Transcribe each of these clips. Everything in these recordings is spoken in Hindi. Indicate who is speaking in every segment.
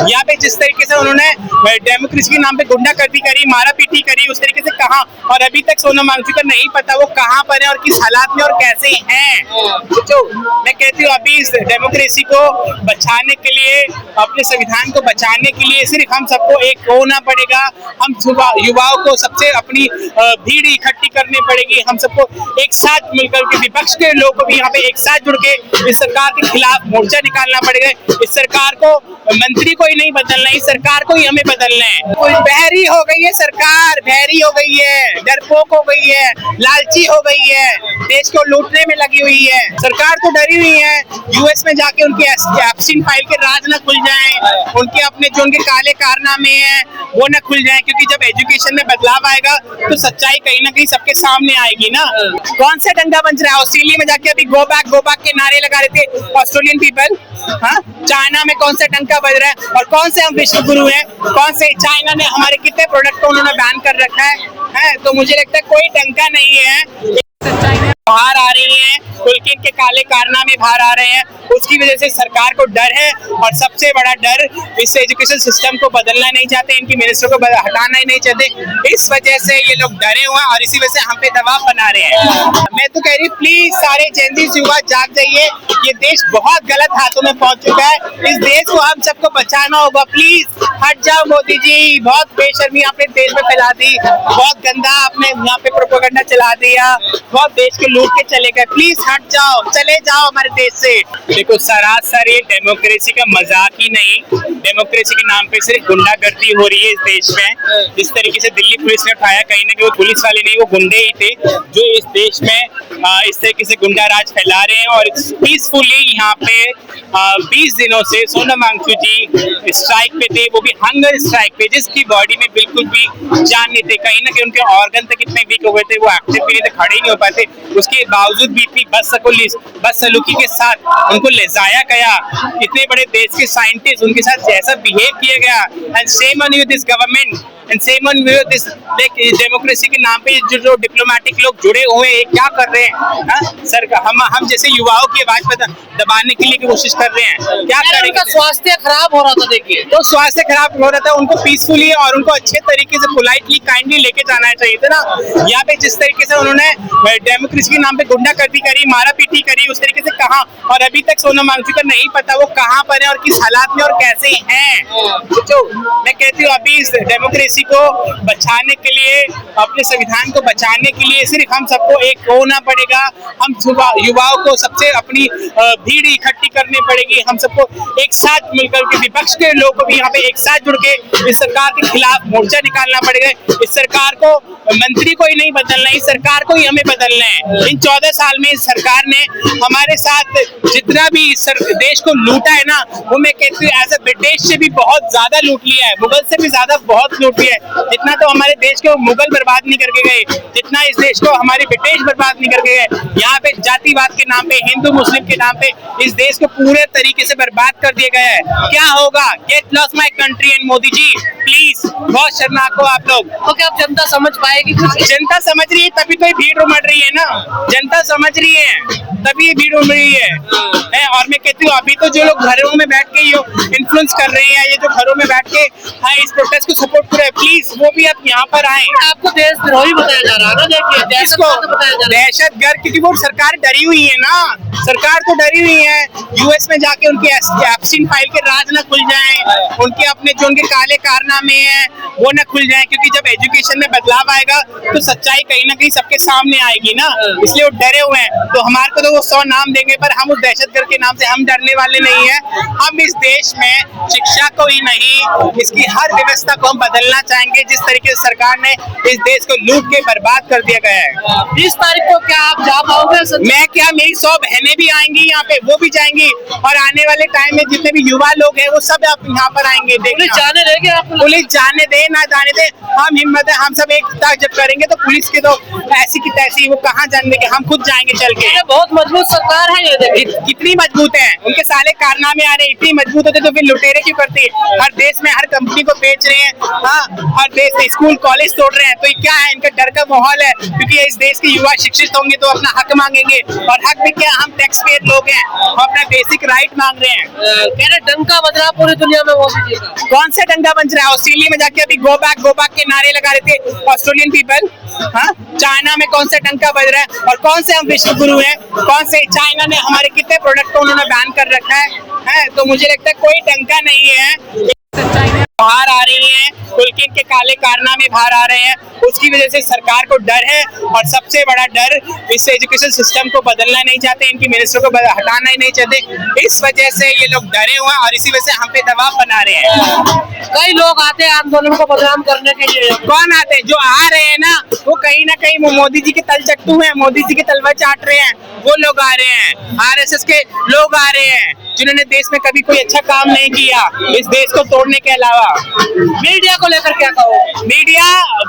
Speaker 1: यहाँ पे जिस तरीके से उन्होंने डेमोक्रेसी के नाम पे गुंडागर्दी करी, मारा पीटी करी, उस तरीके से कहा, और अभी तक सोनम वांगचुक का नहीं पता वो कहाँ पर है और किस हालात में और कैसे हैं। तो मैं कहती हूँ अभी इस डेमोक्रेसी को बचाने के लिए, अपने संविधान को बचाने के लिए सिर्फ हम सबको एक होना पड़ेगा। हम युवाओं को सबसे अपनी भीड़ इकट्ठी करनी पड़ेगी। हम सबको एक साथ मिलकर के, विपक्ष के लोगों को भी यहाँ पे एक साथ जुड़ के इस सरकार के खिलाफ मोर्चा निकालना पड़ेगा। इस सरकार को, मंत्री को ही नहीं बदलना है, इस सरकार को ही हमें बदलना है। बहरी हो गई है सरकार, बहरी हो गई है, डरपोक हो गई है, लालची हो गई है, देश को लूटने में लगी हुई है। सरकार तो डरी हुई है, यूएस में जाके उनकी एप्स्टीन फाइल के राज न खुल जाएं, उनके अपने जो उनके काले कारनामे हैं वो न खुल जाएं, क्योंकि जब एजुकेशन में बदलाव आएगा तो सच्चाई कहीं ना कहीं सबके सामने आएगी ना। कौन सा डंडा बज रहा है? ऑस्ट्रेलिया में जाके अभी गो बैक के नारे लगा रहे थे ऑस्ट्रेलियन पीपल। हाँ, चाइना में कौन सा डंका बज रहा है? और कौन से हम विश्व गुरु हैं? कौन से चाइना ने हमारे कितने प्रोडक्ट को उन्होंने बैन कर रखा है? तो मुझे लगता है कोई डंका नहीं है। बाहर आ रही हैं, उनके इनके काले कारनामे बाहर आ रहे हैं, उसकी वजह से सरकार को डर है। और सबसे बड़ा डर, इस एजुकेशन सिस्टम को बदलना नहीं चाहते, इनकी मिनिस्टर को हटाना ही नहीं चाहते। इस वजह से ये लोग डरे हुए हैं और इसी वजह से हम पे दबाव बना रहे हैं। मैं तो कह रही हूँ प्लीज सारे जेनजी युवा जाग जाइए, ये देश बहुत गलत हाथों में पहुंच चुका है। इस देश को हम सबको बचाना होगा। प्लीज हट जाओ मोदी जी, बहुत बेशर्मी आपने देश में फैला दी, बहुत गंदा आपने यहाँ पे प्रोपेगेंडा चला दिया, बहुत देश के लूट के चले गए। प्लीज हट जाओ, चले जाओ हमारे देश से। देखो सरासर ये डेमोक्रेसी का मजाक ही नहीं, डेमोक्रेसी के नाम पे सिर्फ गुंडागर्दी हो रही है इस देश में। जिस तरीके से दिल्ली पुलिस ने उठाया, कहीं ना कहीं वो पुलिस वाले नहीं, वो गुंडे ही थे जो इस देश में इस तरीके से गुंडा राज फैला रहे हैं। और पीसफुली यहाँ पे 20 दिनों से सोनम वांगचुक जी स्ट्राइक पे थे, वो भी हंगर स्ट्राइक पे, जिसकी बॉडी में बिल्कुल भी जान नहीं थे। कहीं ना कहीं उनके ऑर्गन तक इतने वीक हो गए थे, वो एक्टिव भी नहीं थे, खड़े ही नहीं हो पाते। उसके बावजूद भी इतनी बदसलूकी के साथ उनको ले जाया गया। इतने बड़े देश के साइंटिस्ट, उनके साथ जैसा बिहेव किया गया, and same on you this government and same on you this democracy के नाम पे जो डिप्लोमेटिक लोग जुड़े हुए हैं, क्या कर रहे हैं? सर हम जैसे युवाओं की आवाज दबाने के लिए कोशिश कर रहे हैं, क्या करेंगे?
Speaker 2: उनका स्वास्थ्य खराब हो रहा था, देखिए
Speaker 1: तो स्वास्थ्य खराब हो रहा था, उनको पीसफुली और उनको अच्छे तरीके से पोलाइटली काइंडली लेके जाना चाहिए था ना। यहाँ पे जिस तरीके से उन्होंने डेमोक्रेसी के नाम पे गुंडागर्दी करी, मारा पीटी करी, उस तरीके से कहा, और अभी तक सोनम वांगचुक का नहीं पता वो कहाँ पर है और किस हालात में और कैसे हैं। तो मैं कहती हूँ अभी इस डेमोक्रेसी को बचाने के लिए, अपने संविधान को बचाने के लिए सिर्फ हम सबको एक होना पड़ेगा। हम युवाओं को सबसे अपनी भीड़ इकट्ठी करनी पड़ेगी। हम सबको एक साथ मिलकर के, विपक्ष के लोगों को भी यहाँ पे एक साथ जुड़ के इस सरकार के खिलाफ मोर्चा निकालना पड़ेगा। इस सरकार को, मंत्री को ही नहीं बदलना है, इस सरकार को ही हमें बदलना है। इन 14 साल में इस सरकार ने हमारे साथ जितना भी देश को लूटा है ना, वो मैं कहती हूँ एज ए ब्रिटिश से भी बहुत ज्यादा लूट लिया है, मुगल से भी ज्यादा बहुत लूट लिया है। जितना तो हमारे देश को मुगल बर्बाद नहीं करके गए, जितना इस देश को हमारे ब्रिटिश बर्बाद नहीं करके गए। यहाँ पे जातिवाद के नाम पे, हिंदू मुस्लिम के नाम पे इस देश को पूरे तरीके से बर्बाद कर दिया गया है। क्या होगा? Get lost my country and Modi ji please, बहुत शर्मनाक हो आप लोग।
Speaker 2: तो क्या अब जनता समझ पाएगी कुछ?
Speaker 1: जनता समझ रही है तभी तो ये भीड़ उमड़ रही है ना, जनता समझ रही है तभी ये भीड़ उमड़ रही है। और मैं कहती हूँ अभी तो जो लोग घरों में बैठ के इन्फ्लुएंस कर रहे हैं, ये जो घरों में बैठ के इस प्रोटेस्ट को सपोर्ट कर रहे हैं, प्लीज वो भी अब यहाँ पर आए।
Speaker 2: आपको देशद्रोही बताया जा रहा है ना, देखिए
Speaker 1: दहशतगर्द, क्योंकि वो सरकार डरी हुई है ना, सरकार तो डरी हुई है। यूएस में जाके उनकी एप्स्टीन फाइल के राज न खुल जाएं, उनके अपने जो उनके काले कारनामे हैं वो न खुल जाएं, क्योंकि जब एजुकेशन में बदलाव आएगा तो सच्चाई कहीं ना कहीं सबके सामने आएगी ना, इसलिए वो डरे हुए हैं। तो हमारे को तो वो 100 नाम देंगे, पर हम उस दहशतगर्द के नाम से हम डरने वाले नहीं है। हम इस देश में शिक्षा को ही नहीं, इसकी हर व्यवस्था को हम बदलना चाहेंगे, जिस तरीके से सरकार ने इस देश को लूट के बर्बाद कर दिया गया है।
Speaker 2: 20 तारीख को क्या आप जा पाओगे?
Speaker 1: मैं क्या, मेरी 100 बहनें भी आएंगी यहाँ पे, वो भी जाएंगी, और आने वाले टाइम में जितने भी युवा लोग हैं वो सब आप यहाँ पर आएंगे।
Speaker 2: पुलिस जाने देगी आपको?
Speaker 1: पुलिस जाने दे ना जाने दे, हम हिम्मत है, हम सब एक साथ जब करेंगे तो पुलिस के तो ऐसी की तैसी वो कहाँ जाने देंगे, हम खुद जाएंगे चल के।
Speaker 2: बहुत मजबूत सरकार है ये, देखिए
Speaker 1: कितनी मजबूत हैं, उनके साले कारनामे आ रहे हैं, इतनी मजबूत होते तो फिर लुटेरे क्यों करती है? हर देश में हर कंपनी को बेच रहे हैं, हाँ, हर देश में स्कूल कॉलेज तोड़ रहे हैं, तो ये क्या है? इनका डर का माहौल है, क्योंकि इस देश के युवा शिक्षित होंगे तो अपना हक मांगेंगे, और हक भी क्या, हम टैक्स पेयर लोग हैं, हम अपना बेसिक राइट मांग रहे हैं।
Speaker 2: कह रहे डंका बज रहा पूरी दुनिया में मोदी जी का।
Speaker 1: कौन सा डंका बज रहा है? ऑस्ट्रेलिया में जाके अभी गो बैक के नारे लगा रहे थे ऑस्ट्रेलियन पीपल, हाँ, चाइना में कौन सा डंका बज रहा है? और कौन से हम विश्व गुरु हैं? कौन से चाइना ने हमारे कितने प्रोडक्ट को उन्होंने बैन कर रखा है? तो मुझे लगता है कोई डंका नहीं है। बाहर आ रही हैं, खुल के इनके काले कारनामे बाहर आ रहे हैं, उसकी वजह से सरकार को डर है, और सबसे बड़ा डर इस एजुकेशन सिस्टम को बदलना नहीं चाहते, इनकी मिनिस्टर को हटाना ही नहीं चाहते, इस वजह से ये लोग डरे हुए हैं और इसी वजह से हम पे दबाव बना रहे हैं।
Speaker 2: कई लोग आते हैं आंदोलन को बदनाम करने के लिए।
Speaker 1: कौन आते हैं? जो आ रहे हैं ना, वो कहीं ना कहीं मोदी जी के तलचट्टू हैं, मोदी जी की तलवा चाट रहे हैं, वो लोग आ रहे हैं, आरएसएस के लोग आ रहे हैं, जिन्होंने देश में कभी कोई अच्छा काम नहीं किया इस देश को तोड़ने के अलावा।
Speaker 2: मीडिया को लेकर क्या कहो?
Speaker 1: मीडिया,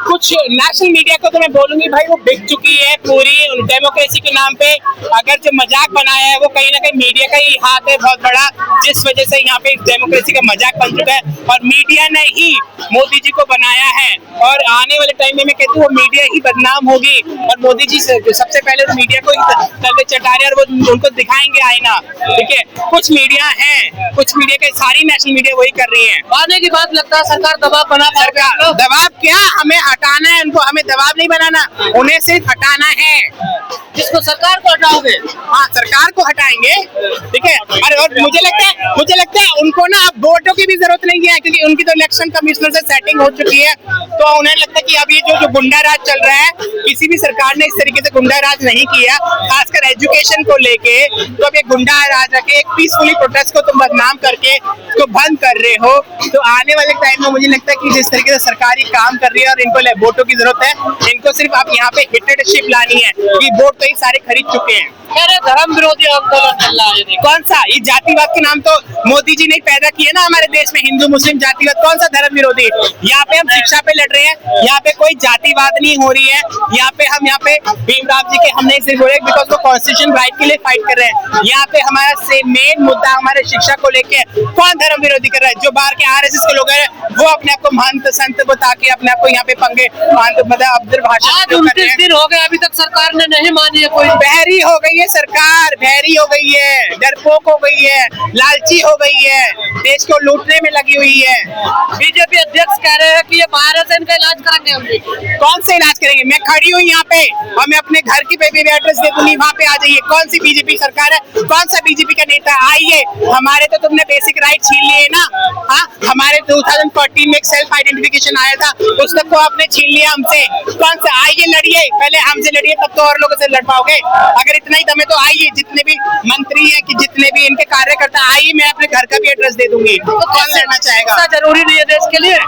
Speaker 1: कुछ नेशनल मीडिया को तो मैं बोलूंगी भाई, वो बिक चुकी है पूरी डेमोक्रेसी के नाम पे। अगर जो मजाक बनाया है वो कहीं ना कहीं मीडिया का ही हाथ है बहुत बड़ा, जिस वजह से यहाँ पे डेमोक्रेसी का मजाक बन चुका है, और मीडिया ने ही मोदी जी को बनाया है, और आने वाले टाइम में मैं कहती हूँ वो मीडिया ही बदनाम होगी, और मोदी जी सबसे पहले तो मीडिया को ही तलवे चटा रहे हैं, और वो उनको दिखाएंगे आईना। ठीक है, कुछ मीडिया है, कुछ मीडिया के, सारी नेशनल मीडिया वही कर रही है।
Speaker 2: आने की बात लगता है सरकार दबाव बना पा रही है।
Speaker 1: सरकार दबाव क्या, हमें हटाना है उनको, हमें दबाव नहीं बनाना, उन्हें सिर्फ हटाना है।
Speaker 2: जिसको सरकार को हटाओगे?
Speaker 1: हाँ, सरकार को हटाएंगे, ठीक है। अरे और मुझे लगता है उनको ना अब वोटों की भी जरूरत नहीं है, क्योंकि उनकी तो इलेक्शन कमिश्नर से सेटिंग हो चुकी है, तो उन्हें लगता है कि अब ये जो गुंडा राज चल रहा है, किसी भी सरकार ने इस तरीके से गुंडा राज नहीं किया, खासकर एजुकेशन को लेके। तो अब ये गुंडा राज रखे, एक पीसफुली प्रोटेस्ट को तुम बदनाम करके उसको बंद कर रहे हो, तो आने वाले टाइम में मुझे लगता है कि जिस तरीके से सरकार ये काम कर रही है और इनको वोटों की जरूरत है, इनको सिर्फ आप यहाँ पे हिटेडशिप लानी है, कि वोट तो ये सारे खरीद चुके हैं।
Speaker 2: कह रहे धर्म विरोधी आंदोलन चल रहा है।
Speaker 1: कौन सा? ये जातिवाद के नाम तो मोदी जी ने पैदा किया ना हमारे देश में, हिंदू मुस्लिम जातिवाद। कौन सा धर्म विरोधी? यहाँ पे हम शिक्षा पे लड़ रहे हैं, यहाँ पे कोई जातिवाद नहीं हो रही है, यहाँ पे भीमराव जी के हमने सिर्फ बोले बिकॉज वो कॉन्स्टिट्यूशन राइट के लिए फाइट कर रहे हैं। यहाँ पे हमारा मेन मुद्दा हमारे शिक्षा को लेके कौन धर्म विरोधी कर रहा है? जो बाहर के आरएसएस के लोग हैं, वो अपने आप को महंत संत बता के अपने आप को यहाँ पे पंगे मतलब अब्दुल भाषा।
Speaker 2: आज 29 दिन हो गए, अभी तक सरकार ने नहीं मानी है। कोई
Speaker 1: बहरी हो गई है सरकार, बहरी हो गई है, डरपोक हो गई है, लालची हो गई है, देश को लूटने में लगी हुई है।
Speaker 2: बीजेपी अध्यक्ष कह रहे हैं कि ये बाहर से इनका इलाज करेंगे हम।
Speaker 1: कौन से इलाज करेंगे? मैं खड़ी हूँ यहाँ पे, हमें अपने घर की पे एड्रेस दे दूंगी, वहाँ पे आ जाइए। कौन सी बीजेपी सरकार है? कौन सा बीजेपी का नेता? आइए, हमारे तो तुमने बेसिक राइट छीन लिए ना। हाँ, हमारे 2014 में एक सेल्फ आइडेंटिफिकेशन आया था, उस तक को आपने छीन लिया हमसे। कौन सा? आइए लड़िए, पहले हमसे लड़िए, तब तो और लोगों से लड़ पाओगे। अगर इतना ही दम है तो आइए, जितने भी मंत्री हैं कि जितने भी इनके कार्यकर्ता, आइए, मैं अपने घर का भी एड्रेस दे दूंगी। तो कौन लड़ना चाहेगा?
Speaker 2: शिक्षा जरूरी नहीं है देश के लिए?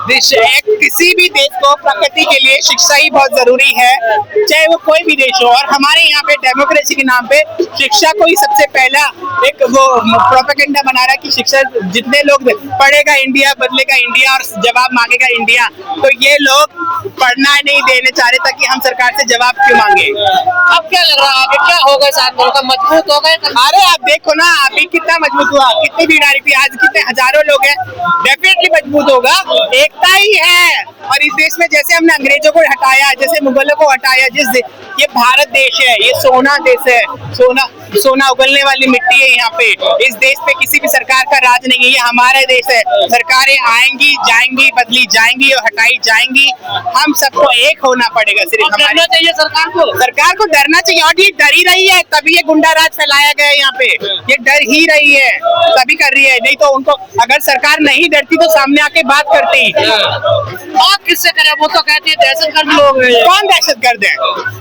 Speaker 1: किसी भी देश को प्रगति के लिए शिक्षा ही बहुत जरूरी है, चाहे वो कोई भी देश हो। और हमारे यहाँ पे डेमोक्रेसी के नाम पे शिक्षा को ही सबसे पहला एक वो प्रोपेगेंडा बना रहा है कि शिक्षा जितने लोग पढ़ेगा इंडिया बदलेगा इंडिया और जवाब मांगेगा इंडिया। तो ये लोग पढ़ना नहीं देने चाह रहे, ताकि हम सरकार से जवाब क्यों मांगे।
Speaker 2: अब क्या लग रहा है आगे क्या होगा? इस आंदोलन का मजबूत हो गए?
Speaker 1: अरे आप देखो ना, अभी कितना मजबूत हुआ, कितनी भीड़ आ रही थी, आज कितने हजारों लोग हैं। डेफिनेटली मजबूत होगा, एकता ही है। और इस देश में जैसे हमने अंग्रेजों को हटाया, जैसे मुगलों को हटाया, ये भारत देश है, ये सोना देश है, सोना उगलने वाली मिट्टी है यहाँ पे। इस देश पे किसी भी सरकार का राज नहीं है, ये हमारा देश है। सरकारें आएंगी जाएंगी, बदली जाएंगी और हटाई जाएंगी, हम सबको एक होना पड़ेगा। सिर्फ
Speaker 2: डरना चाहिए
Speaker 1: सरकार को डरना चाहिए, और ये डर ही रही है, तभी ये गुंडा राज फैलाया गया है यहाँ पे। ये डर ही रही है, तभी कर रही है, नहीं तो उनको अगर सरकार नहीं डरती तो सामने आके बात करती।
Speaker 2: बात किससे करें? वो तो कहती है दहशतगर्द लोग हैं।
Speaker 1: कौन दहशतगर्द है?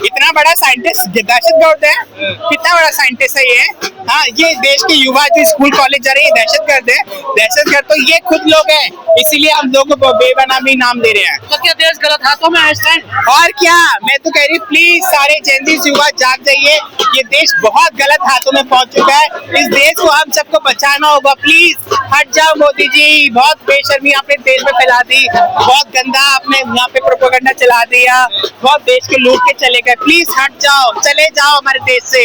Speaker 1: इतना बड़ा साइंटिस्ट दहशतगर्द है? कितना बड़ा साइंटिस्ट है ये? हाँ, ये देश के युवा जो स्कूल कॉलेज जा रहे हैं, दहशतगर्द है? दहशतगर्द तो ये खुद लोग हैं इसीलिए हम लोगों को बेबनामी नाम दे रहे हैं।
Speaker 2: तो क्या देश गलत हाथों में है इस टाइम?
Speaker 1: और क्या, मैं तो कह रही हूँ प्लीज सारे जेनजी युवा जाग जाइए, ये देश बहुत गलत हाथों में पहुंच चुका है। इस देश को हम सबको बचाना होगा। प्लीज हट जाओ मोदी जी, बहुत बेशर्मी आपने देश में फैला दी, बहुत गंदा आपने यहाँ पे प्रोपेगेंडा चला दिया, बहुत देश के लूट के चले गए। प्लीज हट जाओ, चले जाओ हमारे देश से।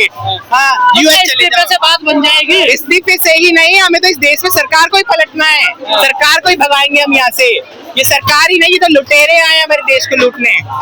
Speaker 1: हाँ, यूएस चले
Speaker 2: इस्तीफे
Speaker 1: जाओ।
Speaker 2: से बात बन जाएगी।
Speaker 1: इस्तीफे से ही नहीं, हमें तो इस देश में सरकार को ही पलटना है, सरकार को ही भगाएंगे हम यहाँ से। ये सरकार ही नहीं, ये तो लुटेरे आए हैं हमारे देश को लूटने।